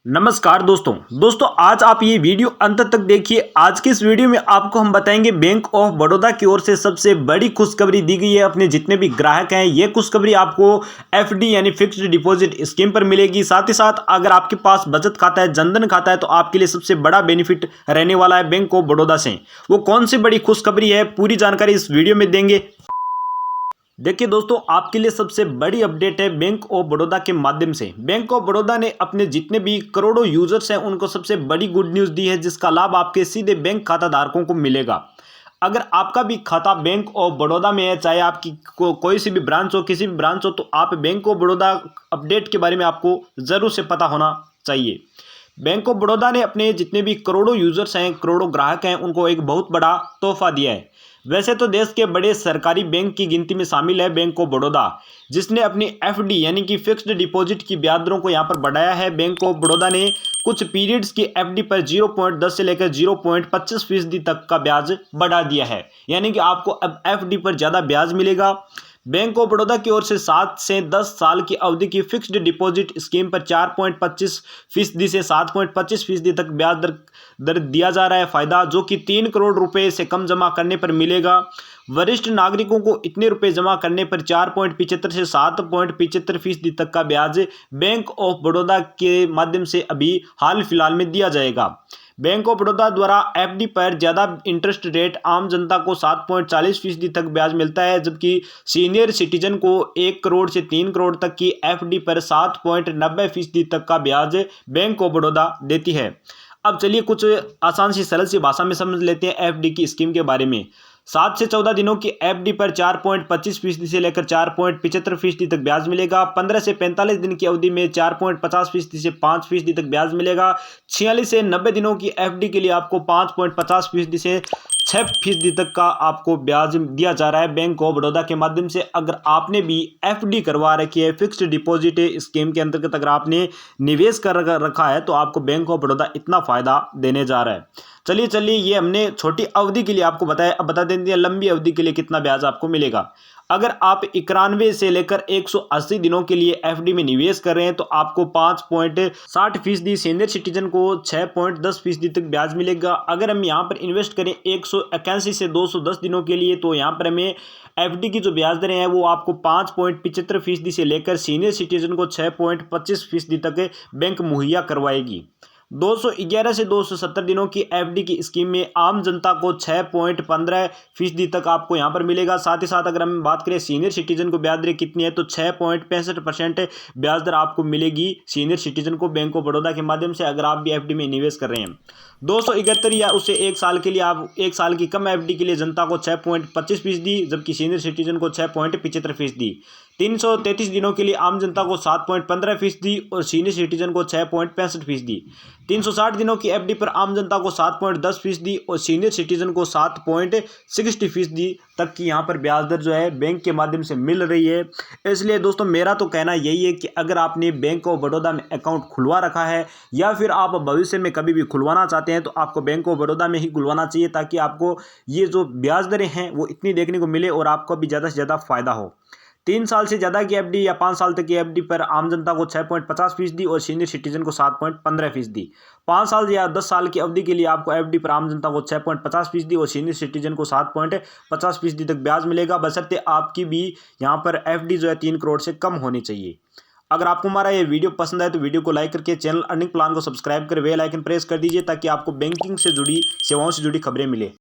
नमस्कार दोस्तों आज आप ये वीडियो अंत तक देखिए। आज की इस वीडियो में आपको हम बताएंगे बैंक ऑफ बड़ौदा की ओर से सबसे बड़ी खुशखबरी दी गई है अपने जितने भी ग्राहक हैं। ये खुशखबरी आपको एफडी यानी फिक्स्ड डिपॉजिट स्कीम पर मिलेगी। साथ ही साथ अगर आपके पास बचत खाता है, जनधन खाता है, तो आपके लिए सबसे बड़ा बेनिफिट रहने वाला है बैंक ऑफ बड़ौदा से। वो कौन सी बड़ी खुशखबरी है, पूरी जानकारी इस वीडियो में देंगे। देखिए दोस्तों, आपके लिए सबसे बड़ी अपडेट है बैंक ऑफ बड़ौदा के माध्यम से। बैंक ऑफ बड़ौदा ने अपने जितने भी करोड़ों यूजर्स हैं उनको सबसे बड़ी गुड न्यूज़ दी है, जिसका लाभ आपके सीधे बैंक खाता धारकों को मिलेगा। अगर आपका भी खाता बैंक ऑफ बड़ौदा में है, चाहे आपकी कोई सी भी ब्रांच हो, किसी भी ब्रांच हो, तो आप बैंक ऑफ बड़ौदा अपडेट के बारे में आपको ज़रूर से पता होना चाहिए। बैंक ऑफ बड़ौदा ने अपने जितने भी करोड़ों यूजर्स हैं, करोड़ों ग्राहक हैं, उनको एक बहुत बड़ा तोहफा दिया है। वैसे तो देश के बड़े सरकारी बैंक की गिनती में शामिल है बैंक ऑफ बड़ौदा, जिसने अपनी एफडी यानी कि फिक्स्ड डिपॉजिट की ब्याज दरों को यहां पर बढ़ाया है। बैंक ऑफ बड़ौदा ने कुछ पीरियड्स की एफडी पर 0.10 से लेकर 0.25% तक का ब्याज बढ़ा दिया है, यानी कि आपको अब एफडी पर ज़्यादा ब्याज मिलेगा। बैंक ऑफ बड़ौदा की ओर से 7 से 10 साल की अवधि की फिक्स्ड डिपॉजिट स्कीम पर 4.25% से 7.25% तक ब्याज दर दिया जा रहा है फायदा, जो कि 3 करोड़ रुपए से कम जमा करने पर मिलेगा। वरिष्ठ नागरिकों को इतने रुपए जमा करने पर 4.75 से 7.75% तक का ब्याज बैंक ऑफ बड़ौदा के माध्यम से अभी हाल फिलहाल में दिया जाएगा। बैंक ऑफ बड़ौदा द्वारा एफडी पर ज़्यादा इंटरेस्ट रेट आम जनता को 7.40% तक ब्याज मिलता है, जबकि सीनियर सिटीजन को 1 करोड़ से 3 करोड़ तक की एफडी पर 7.90% तक का ब्याज बैंक ऑफ बड़ौदा देती है। अब चलिए कुछ आसान सी सरल सी भाषा में समझ लेते हैं एफडी की स्कीम के बारे में। 7 से 14 दिनों की एफडी पर 4.25% से लेकर 4.75% तक ब्याज मिलेगा। 15 से 45 दिन की अवधि में 4.50% से 5% तक ब्याज मिलेगा। 46 से 90 दिनों की एफडी के लिए आपको 5.50% से 6% तक का आपको ब्याज दिया जा रहा है बैंक ऑफ बड़ौदा के माध्यम से। अगर आपने भी एफडी करवा रखी है, फिक्स्ड डिपॉजिट स्कीम के अंतर्गत अगर आपने निवेश कर रखा है, तो आपको बैंक ऑफ बड़ौदा इतना फायदा देने जा रहा है। चलिए ये हमने छोटी अवधि के लिए आपको बताया, अब बता देते हैं लंबी अवधि के लिए कितना ब्याज आपको मिलेगा। अगर आप 91 से लेकर 180 दिनों के लिए एफडी में निवेश कर रहे हैं, तो आपको 5.60%, सीनियर सिटीजन को 6.10% तक ब्याज मिलेगा। अगर हम यहाँ पर इन्वेस्ट करें 181 से 210 दिनों के लिए, तो यहाँ पर हमें एफडी की जो ब्याज दरें हैं वो आपको 5.75% से लेकर सीनियर सिटीजन को 6.25% तक बैंक मुहैया करवाएगी। 211 से 270 दिनों की एफडी की स्कीम में आम जनता को 6.15% तक आपको यहां पर मिलेगा। साथ ही साथ अगर हम बात करें सीनियर सिटीजन को ब्याज दर कितनी है, तो 6.65% ब्याज दर आपको मिलेगी सीनियर सिटीजन को बैंक ऑफ बड़ौदा के माध्यम से, अगर आप भी एफडी में निवेश कर रहे हैं। 271 या उससे 1 साल के लिए, आप 1 साल की कम एफडी के लिए जनता को 6.25%, जबकि सीनियर सिटीजन को 6.75%। 333 दिनों के लिए आम जनता को 7.15% और सीनियर सिटीजन को 6.65%। 360 दिनों की एफडी पर आम जनता को 7.10% और सीनियर सिटीजन को 7.60% तक की यहाँ पर ब्याज दर जो है बैंक के माध्यम से मिल रही है। इसलिए दोस्तों मेरा तो कहना यही है कि अगर आपने बैंक ऑफ बड़ौदा में अकाउंट खुलवा रखा है या फिर आप भविष्य में कभी भी खुलवाना चाहते हैं, तो आपको बैंक ऑफ बड़ौदा में ही खुलवाना चाहिए, ताकि आपको ये जो ब्याज दरें हैं वो इतनी देखने को मिले और आपको भी ज़्यादा से ज़्यादा फायदा हो। 3 साल से ज़्यादा की एफडी या 5 साल तक की एफडी पर आम जनता को 6.50% और सीनियर सिटीजन को 7.15%। 5 साल या 10 साल की अवधि के लिए आपको एफडी पर आम जनता को 6.50% और सीनियर सिटीजन को 7.50% तक ब्याज मिलेगा, बशर्ते आपकी भी यहाँ पर एफडी जो है 3 करोड़ से कम होनी चाहिए। अगर आपको हमारा ये वीडियो पसंद आए तो वीडियो को लाइक करके चैनल अर्निंग प्लान को सब्सक्राइब कर बेल आइकन प्रेस कर दीजिए, ताकि आपको बैंकिंग से जुड़ी सेवाओं से जुड़ी खबरें मिले।